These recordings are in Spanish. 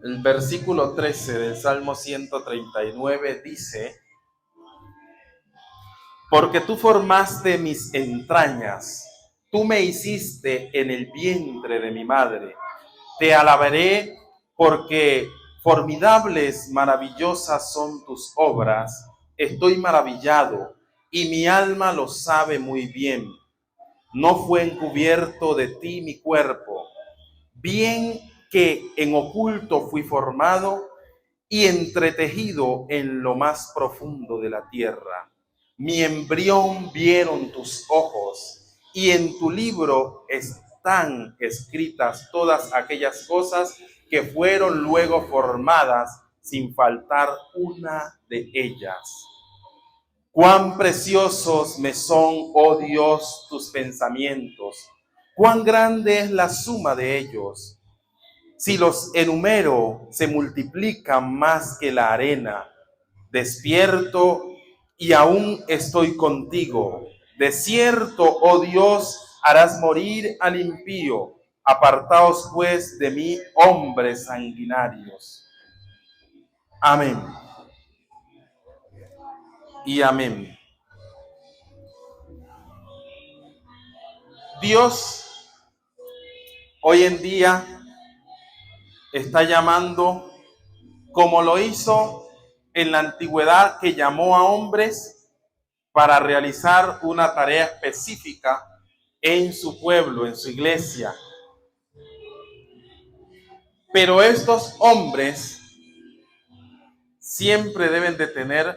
El versículo 13 del Salmo 139 dice: porque tú formaste mis entrañas, tú me hiciste en el vientre de mi madre. Te alabaré porque formidables, maravillosas son tus obras. Estoy maravillado y mi alma lo sabe muy bien. No fue encubierto de ti mi cuerpo, bien que en oculto fui formado y entretejido en lo más profundo de la tierra. Mi embrión vieron tus ojos, y en tu libro están escritas todas aquellas cosas que fueron luego formadas, sin faltar una de ellas. Cuán preciosos me son, oh Dios, tus pensamientos, cuán grande es la suma de ellos. Si los enumero, se multiplican más que la arena. Despierto y aún estoy contigo. De cierto, oh Dios, harás morir al impío. Apartaos pues de mí, hombres sanguinarios. Amén. Y amén. Dios hoy en día está llamando, como lo hizo en la antigüedad, que llamó a hombres para realizar una tarea específica en su pueblo, en su iglesia. Pero estos hombres siempre deben de tener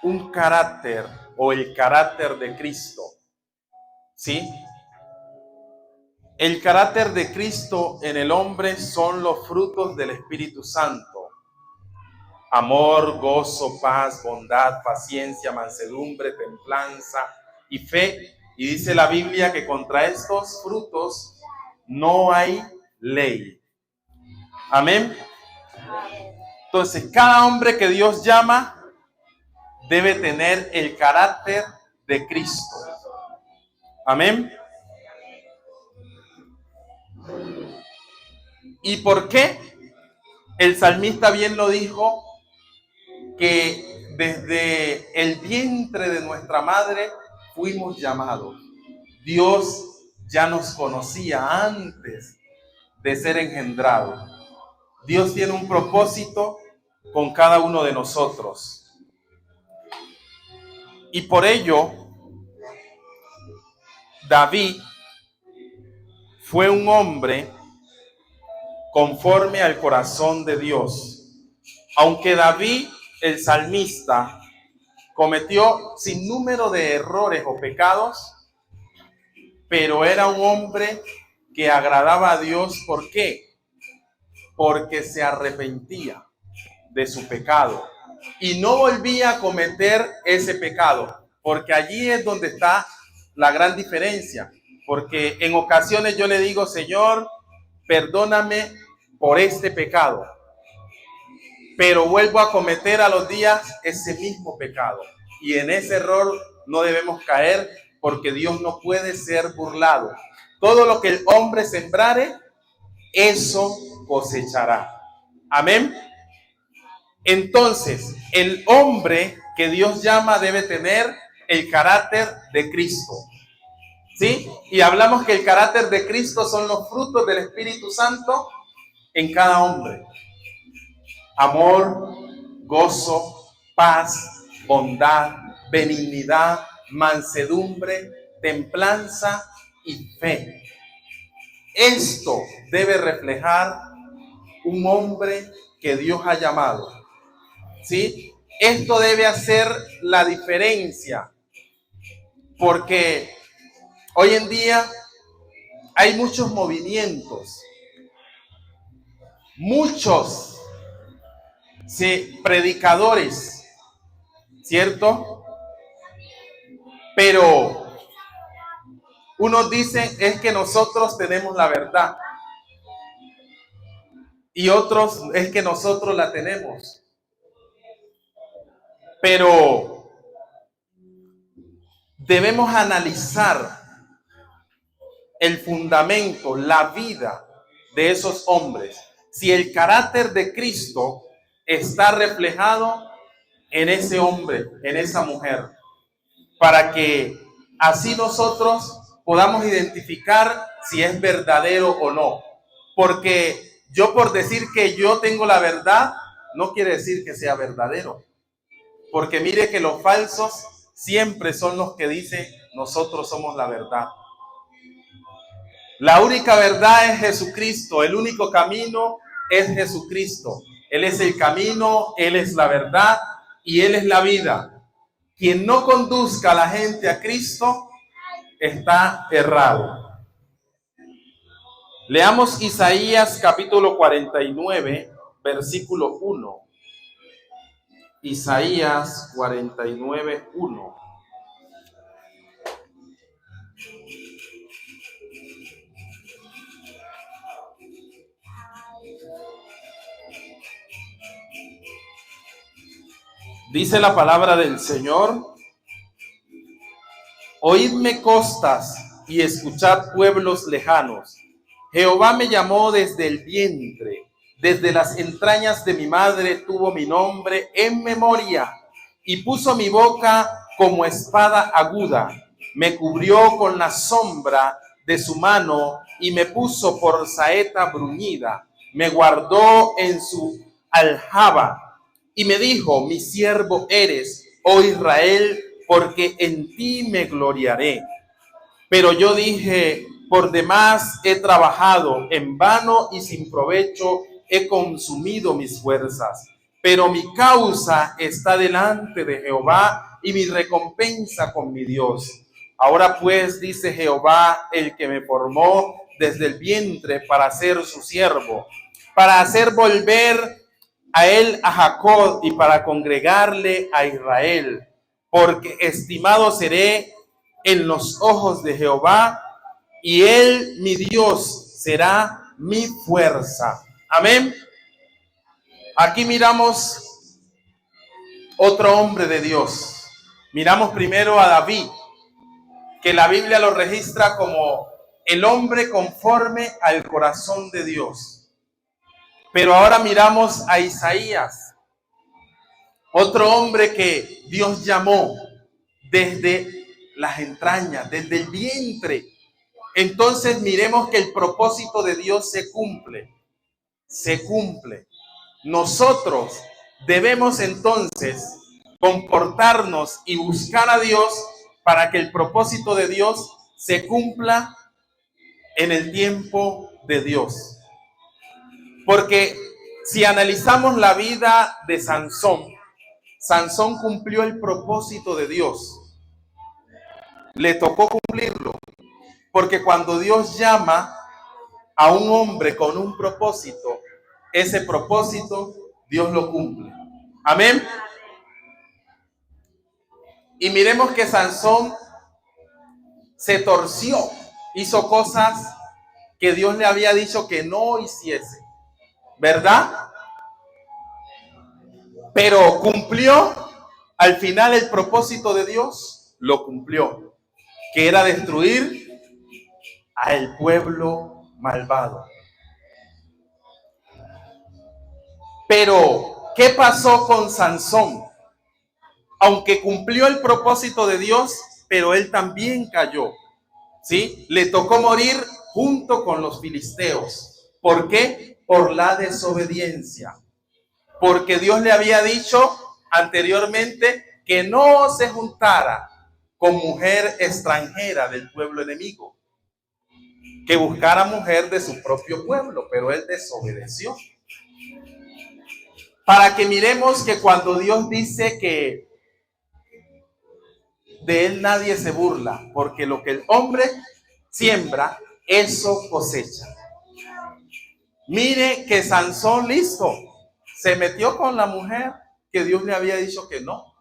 un carácter o el carácter de Cristo, ¿sí? El carácter de Cristo en el hombre son los frutos del Espíritu Santo: amor, gozo, paz, bondad, paciencia, mansedumbre, templanza y fe. Y dice la Biblia que contra estos frutos no hay ley. Amén. Entonces, cada hombre que Dios llama debe tener el carácter de Cristo. Amén. ¿Y por qué? El salmista bien lo dijo, que desde el vientre de nuestra madre fuimos llamados. Dios ya nos conocía antes de ser engendrados. Dios tiene un propósito con cada uno de nosotros. Y por ello, David fue un hombre conforme al corazón de Dios. Aunque David, el salmista, cometió sin número de errores o pecados, pero era un hombre que agradaba a Dios. ¿Por qué? Porque se arrepentía de su pecado y no volvía a cometer ese pecado, porque allí es donde está la gran diferencia. Porque en ocasiones yo le digo: Señor, perdóname por este pecado, pero vuelvo a cometer a los días ese mismo pecado, y en ese error no debemos caer, porque Dios no puede ser burlado. Todo lo que el hombre sembrare, eso cosechará. Amén. Entonces, el hombre que Dios llama debe tener el carácter de Cristo, ¿sí? Y hablamos que el carácter de Cristo son los frutos del Espíritu Santo en cada hombre: amor, gozo, paz, bondad, benignidad, mansedumbre, templanza y fe. Esto debe reflejar un hombre que Dios ha llamado, ¿sí? Esto debe hacer la diferencia, porque hoy en día hay muchos movimientos, muchos, sí, predicadores, ¿cierto? Pero unos dicen es que nosotros tenemos la verdad, y otros es que nosotros la tenemos. Pero debemos analizar el fundamento, la vida de esos hombres. si el carácter de Cristo está reflejado en ese hombre, en esa mujer, para que así nosotros podamos identificar si es verdadero o no. Porque yo, por decir que yo tengo la verdad, no quiere decir que sea verdadero. Porque mire que los falsos siempre son los que dicen nosotros somos la verdad. La única verdad es Jesucristo, el único camino es Jesucristo. Él es el camino, Él es la verdad y Él es la vida. Quien no conduzca a la gente a Cristo está errado. Leamos Isaías capítulo 49, versículo 1. Isaías 49, 1. Dice la palabra del Señor: oídme costas y escuchad pueblos lejanos. Jehová me llamó desde el vientre, desde las entrañas de mi madre tuvo mi nombre en memoria, y puso mi boca como espada aguda. Me cubrió con la sombra de su mano y me puso por saeta bruñida. Me guardó en su aljaba y me dijo: mi siervo eres, oh Israel, porque en ti me gloriaré. Pero yo dije: por demás he trabajado, en vano y sin provecho he consumido mis fuerzas. Pero mi causa está delante de Jehová y mi recompensa con mi Dios. Ahora pues, dice Jehová, el que me formó desde el vientre para ser su siervo, para hacer volver a él a Jacob y para congregarle a Israel, porque estimado seré en los ojos de Jehová, y él, mi Dios, será mi fuerza. Amén. Aquí miramos otro hombre de Dios. Miramos primero a David, que la Biblia lo registra como el hombre conforme al corazón de Dios. Pero ahora miramos a Isaías, otro hombre que Dios llamó desde las entrañas, desde el vientre. Entonces miremos que el propósito de Dios se cumple. Se cumple. Nosotros debemos entonces comportarnos y buscar a Dios para que el propósito de Dios se cumpla en el tiempo de Dios. Porque si analizamos la vida de Sansón, Sansón cumplió el propósito de Dios. Le tocó cumplirlo. Porque cuando Dios llama a un hombre con un propósito, ese propósito Dios lo cumple. Amén. Y miremos que Sansón se torció, hizo cosas que Dios le había dicho que no hiciese, ¿verdad? Pero cumplió al final el propósito de Dios, lo cumplió, que era destruir al pueblo malvado. Pero, ¿qué pasó con Sansón? Aunque cumplió el propósito de Dios, pero él también cayó, ¿sí? Le tocó morir junto con los filisteos. ¿Por qué? Por la desobediencia. Porque Dios le había dicho anteriormente que no se juntara con mujer extranjera del pueblo enemigo, que buscara mujer de su propio pueblo, pero él desobedeció. Para que miremos que cuando Dios dice que de él nadie se burla, porque lo que el hombre siembra, eso cosecha. Mire que Sansón, listo, se metió con la mujer que Dios le había dicho que no.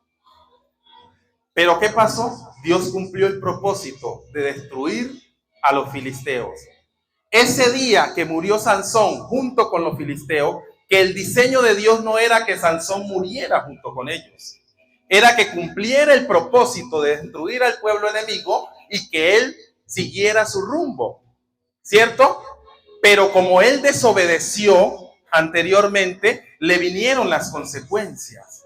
Pero ¿qué pasó? Dios cumplió el propósito de destruir a los filisteos. Ese día que murió Sansón junto con los filisteos, que el diseño de Dios no era que Sansón muriera junto con ellos, era que cumpliera el propósito de destruir al pueblo enemigo y que él siguiera su rumbo, ¿cierto? Pero como él desobedeció, anteriormente, le vinieron las consecuencias.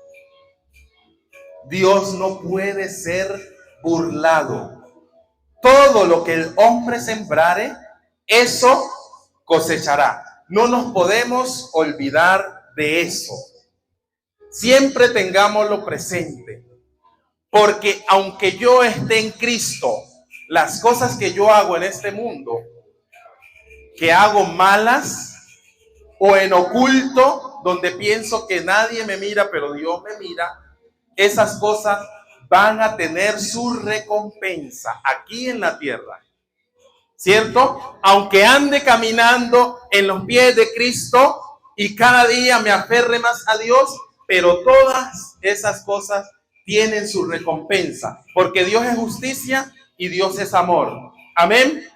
Dios no puede ser burlado. Todo lo que el hombre sembrare, eso cosechará. No nos podemos olvidar de eso. Siempre tengámoslo presente. Porque aunque yo esté en Cristo, las cosas que yo hago en este mundo, que hago malas o en oculto, donde pienso que nadie me mira, pero Dios me mira, esas cosas van a tener su recompensa aquí en la tierra. ¿Cierto? Aunque ande caminando en los pies de Cristo y cada día me aferre más a Dios, pero todas esas cosas tienen su recompensa, porque Dios es justicia y Dios es amor. Amén.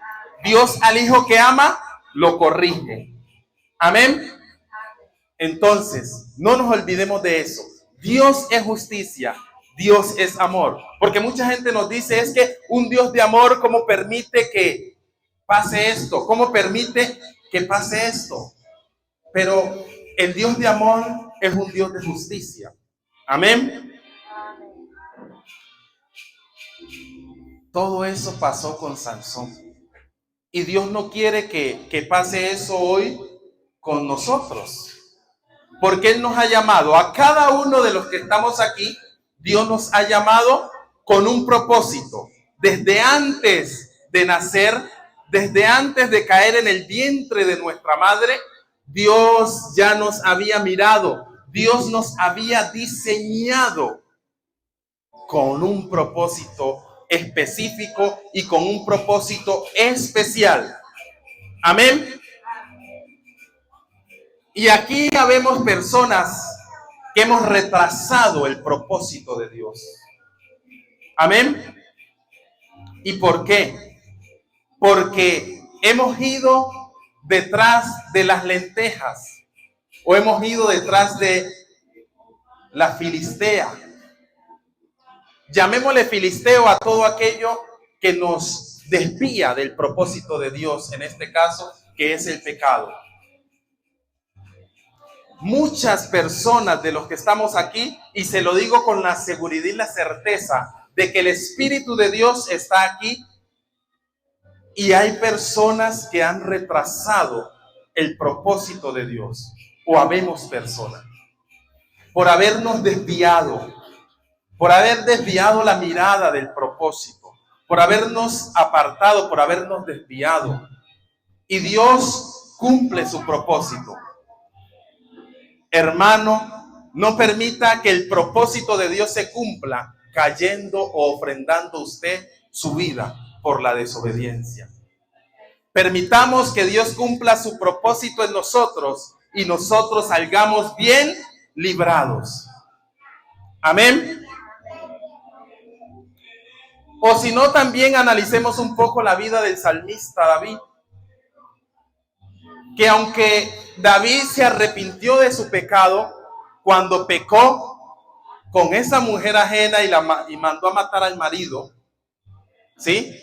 Dios al hijo que ama lo corrige. Amén. Entonces, no nos olvidemos de eso. Dios es justicia, Dios es amor. Porque mucha gente nos dice, es que un Dios de amor, ¿cómo permite que pase esto? ¿Cómo permite que pase esto? Pero el Dios de amor es un Dios de justicia. Amén. Todo eso pasó con Sansón. Y Dios no quiere que pase eso hoy con nosotros. Porque Él nos ha llamado, a cada uno de los que estamos aquí, Dios nos ha llamado con un propósito. Desde antes de nacer, desde antes de caer en el vientre de nuestra madre, Dios ya nos había mirado, Dios nos había diseñado con un propósito específico y con un propósito especial. Amén. Y aquí habemos personas que hemos retrasado el propósito de Dios. Amén. ¿Y por qué? Porque hemos ido detrás de las lentejas o hemos ido detrás de la filistea. Llamémosle filisteo a todo aquello que nos desvía del propósito de Dios, en este caso, que es el pecado. Muchas personas de los que estamos aquí, y se lo digo con la seguridad y la certeza de que el Espíritu de Dios está aquí, y hay personas que han retrasado el propósito de Dios, o habemos personas, por habernos desviado, por haber desviado la mirada del propósito, por habernos apartado, por habernos desviado. Y Dios cumple su propósito. Hermano, no permita que el propósito de Dios se cumpla cayendo o ofrendando usted su vida por la desobediencia. Permitamos que Dios cumpla su propósito en nosotros y nosotros salgamos bien librados. Amén. O si no, también analicemos un poco la vida del salmista David, que aunque David se arrepintió de su pecado cuando pecó con esa mujer ajena y mandó a matar al marido, ¿sí?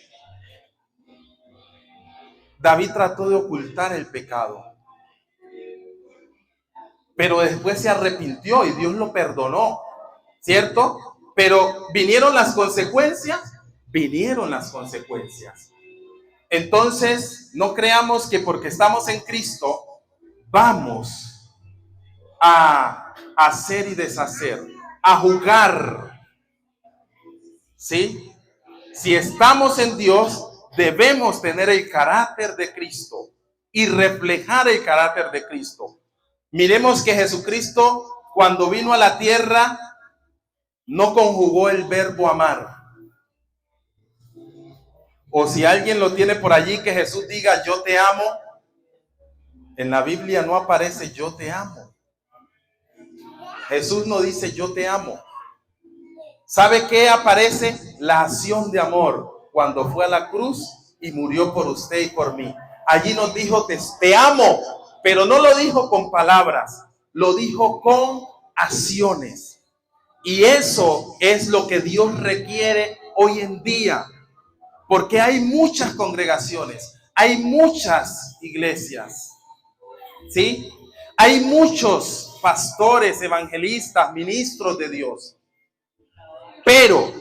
David trató de ocultar el pecado, pero después se arrepintió y Dios lo perdonó, ¿cierto? Pero vinieron las consecuencias. Entonces, no creamos que porque estamos en Cristo vamos a hacer y deshacer, a jugar, ¿sí? Si estamos en Dios, debemos tener el carácter de Cristo y reflejar el carácter de Cristo. Miremos que Jesucristo, cuando vino a la tierra, no conjugó el verbo amar. O si alguien lo tiene por allí, que Jesús diga yo te amo, en la Biblia no aparece yo te amo. Jesús no dice yo te amo. ¿Sabe qué aparece? La acción de amor, cuando fue a la cruz y murió por usted y por mí. Allí nos dijo te amo, pero no lo dijo con palabras, lo dijo con acciones. Y eso es lo que Dios requiere hoy en día. Porque hay muchas congregaciones, hay muchas iglesias, ¿sí? Hay muchos pastores, evangelistas, ministros de Dios, pero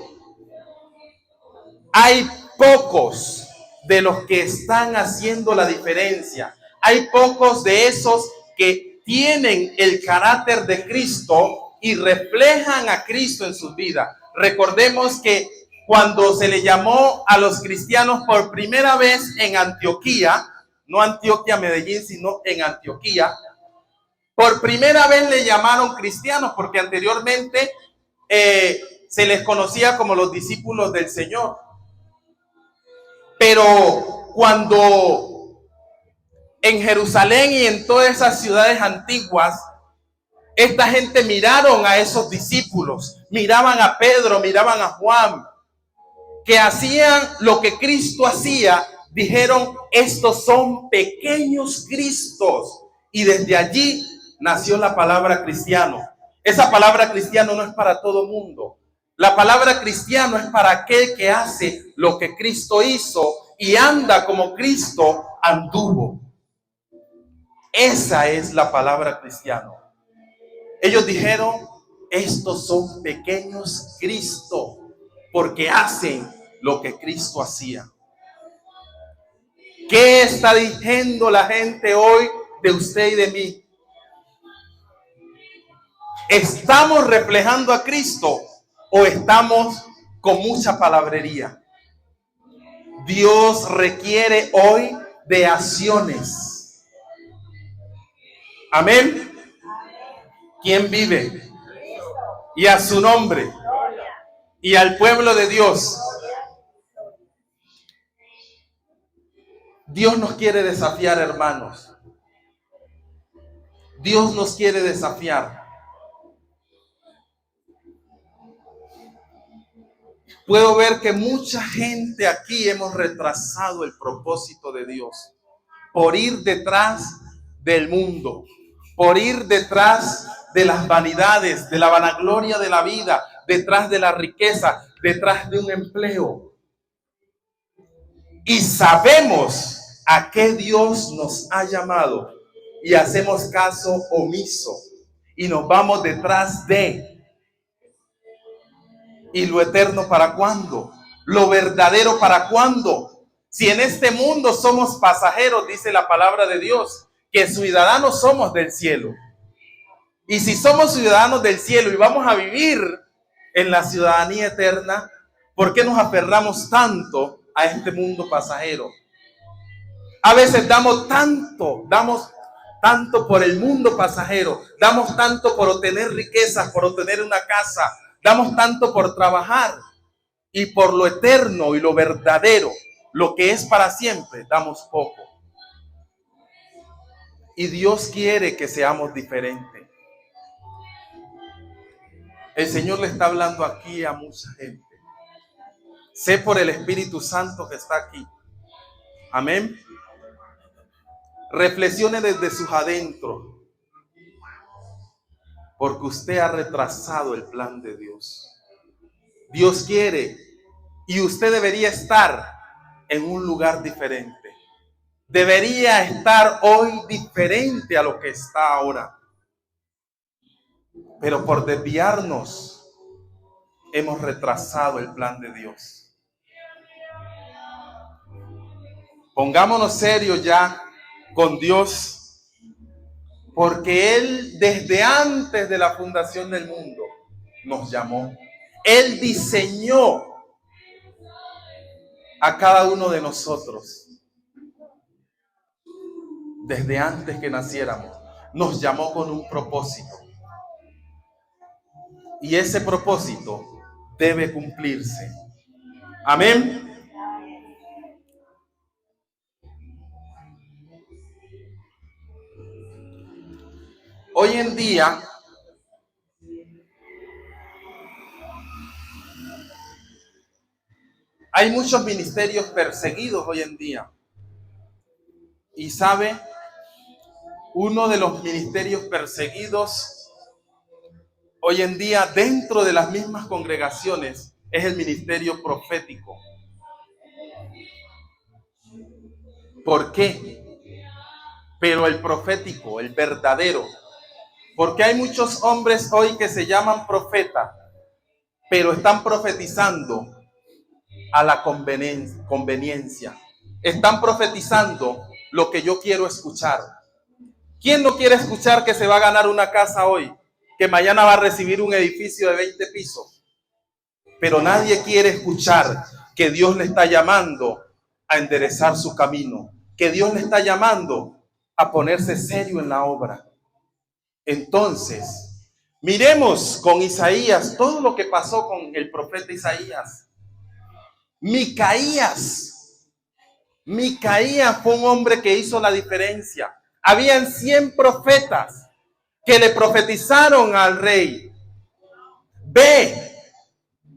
hay pocos de los que están haciendo la diferencia. Hay pocos de esos que tienen el carácter de Cristo y reflejan a Cristo en sus vidas. Recordemos que cuando se le llamó a los cristianos por primera vez en Antioquía, no Antioquia, Medellín, sino en Antioquía, por primera vez le llamaron cristianos porque anteriormente se les conocía como los discípulos del Señor. Pero cuando en Jerusalén y en todas esas ciudades antiguas, esta gente miraron a esos discípulos, miraban a Pedro, miraban a Juan, que hacían lo que Cristo hacía, dijeron, estos son pequeños Cristos. Y desde allí nació la palabra cristiano. Esa palabra cristiano no es para todo mundo. La palabra cristiano es para aquel que hace lo que Cristo hizo y anda como Cristo anduvo. Esa es la palabra cristiano. Ellos dijeron, estos son pequeños Cristo, porque hacen lo que Cristo hacía. ¿Qué está diciendo la gente hoy de usted y de mí? ¿Estamos reflejando a Cristo o estamos con mucha palabrería? Dios requiere hoy de acciones. Amén. ¿Quién vive? Y a su nombre. Y al pueblo de Dios. Dios nos quiere desafiar, hermanos. Dios nos quiere desafiar. Puedo ver que mucha gente aquí hemos retrasado el propósito de Dios por ir detrás del mundo, por ir detrás de las vanidades, de la vanagloria de la vida, detrás de la riqueza, detrás de un empleo. Y sabemos a qué Dios nos ha llamado y hacemos caso omiso y nos vamos detrás de. ¿Y lo eterno para cuándo? ¿Lo verdadero para cuándo? Si en este mundo somos pasajeros, dice la palabra de Dios, que ciudadanos somos del cielo. Y si somos ciudadanos del cielo y vamos a vivir en la ciudadanía eterna, ¿por qué nos aferramos tanto a este mundo pasajero? A veces damos tanto por el mundo pasajero, damos tanto por obtener riquezas, por obtener una casa, damos tanto por trabajar, y por lo eterno y lo verdadero, lo que es para siempre, damos poco. Y Dios quiere que seamos diferentes. El Señor le está hablando aquí a mucha gente. Sé por el Espíritu Santo que está aquí. Amén. Reflexione desde sus adentros, porque usted ha retrasado el plan de Dios. Dios quiere, y usted debería estar en un lugar diferente. Debería estar hoy diferente a lo que está ahora. Pero por desviarnos, hemos retrasado el plan de Dios. Pongámonos serios ya con Dios, porque Él desde antes de la fundación del mundo nos llamó. Él diseñó a cada uno de nosotros desde antes que naciéramos. Nos llamó con un propósito. Y ese propósito debe cumplirse. Amén. Hoy en día, hay muchos ministerios perseguidos hoy en día. Y sabe, uno de los ministerios perseguidos hoy en día dentro de las mismas congregaciones es el ministerio profético. ¿Por qué? pero el profético, el verdadero. Porque hay muchos hombres hoy que se llaman profetas, pero están profetizando a la conveniencia. Están profetizando lo que yo quiero escuchar. ¿Quién no quiere escuchar que se va a ganar una casa hoy? Que mañana va a recibir un edificio de 20 pisos. Pero nadie quiere escuchar que Dios le está llamando a enderezar su camino. Que Dios le está llamando a ponerse serio en la obra. Entonces, miremos con Isaías todo lo que pasó con el profeta Isaías. Micaías fue un hombre que hizo la diferencia. Habían 100 profetas que le profetizaron al rey: ve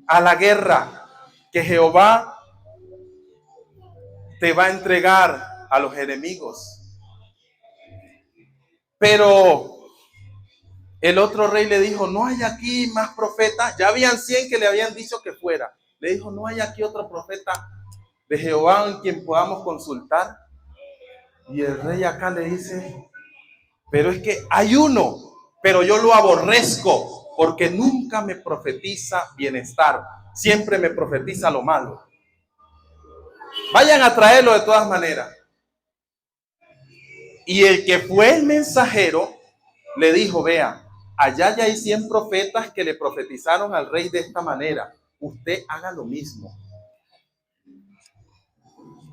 a la guerra, que Jehová te va a entregar a los enemigos. Pero el otro rey le dijo: no hay aquí más profetas. Ya habían 100 que le habían dicho que fuera. Le dijo: no hay aquí otro profeta de Jehová en quien podamos consultar. Y el rey acá le dice: pero es que hay uno, pero yo lo aborrezco, porque nunca me profetiza bienestar, siempre me profetiza lo malo. Vayan a traerlo de todas maneras. Y el que fue el mensajero le dijo: vea, allá ya hay 100 profetas que le profetizaron al rey de esta manera. Usted haga lo mismo.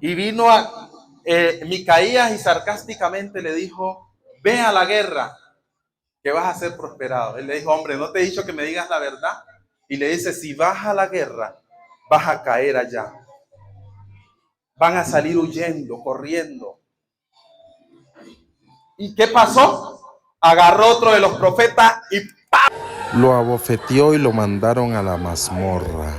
Y vino a Micaías y sarcásticamente le dijo: ve a la guerra, que vas a ser prosperado. Él le dijo: hombre, ¿no te he dicho que me digas la verdad? Y le dice: si vas a la guerra, vas a caer allá. Van a salir huyendo, corriendo. ¿Y qué pasó? Agarró otro de los profetas y ¡pam! Lo abofeteó y lo mandaron a la mazmorra.